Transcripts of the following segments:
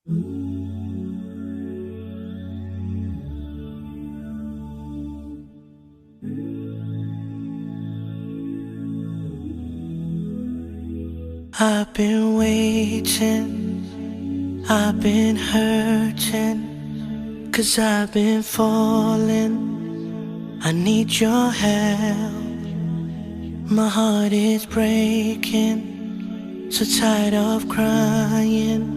I've been waiting, I've been hurting, 'cause I've been falling. I need your help. My heart is breaking, so tired of crying.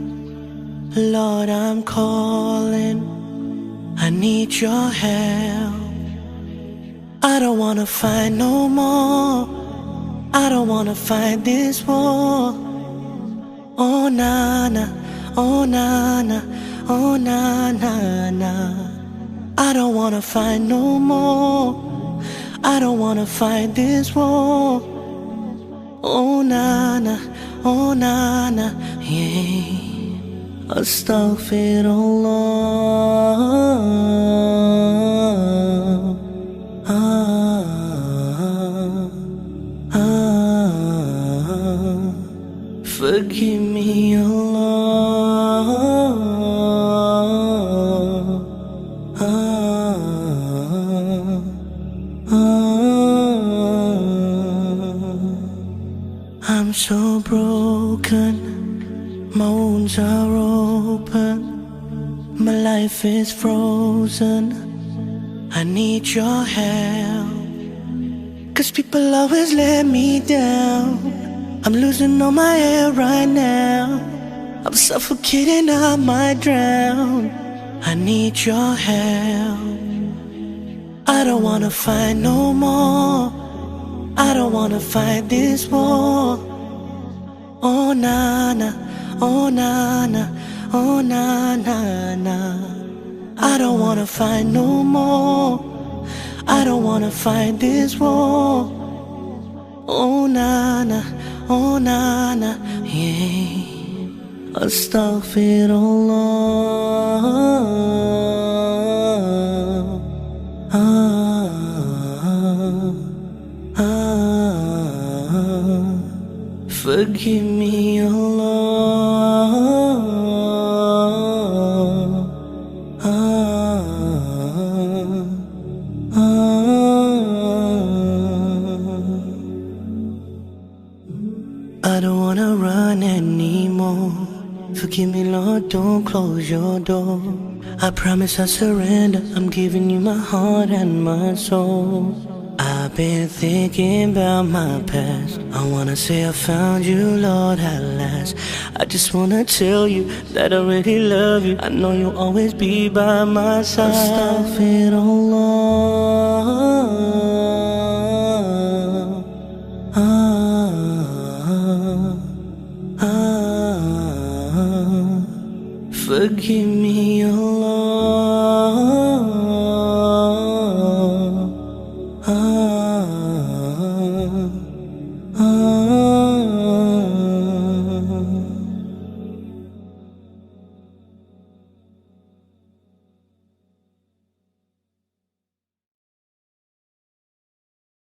Lord, I'm calling, I need your help. I don't wanna fight no more, I don't wanna fight this war. Oh na na, oh na na, oh na na na. I don't wanna fight no more, I don't wanna fight this war. Oh na na, oh na na, yeah. Astagfirullah. Forgive me, Allah. I'm so broken, my wounds are open, my life is frozen. I need your help, 'cause people always let me down. I'm losing all my air right now, I'm suffocating, I might drown. I need your help. I don't wanna fight no more, I don't wanna fight this war. Oh na na, oh na na, oh na na na. I don't wanna fight no more, I don't wanna fight this war. Oh na na, oh na na, yeah. Astagfirullah. Forgive me, Allah. I don't wanna run anymore. Forgive me, Lord, don't close your door. I promise I surrender, I'm giving you my heart and my soul. I've been thinking about my past, I wanna say I found you, Lord, at last. I just wanna tell you that I really love you, I know you'll always be by my side. Astagfirullah. Forgive me,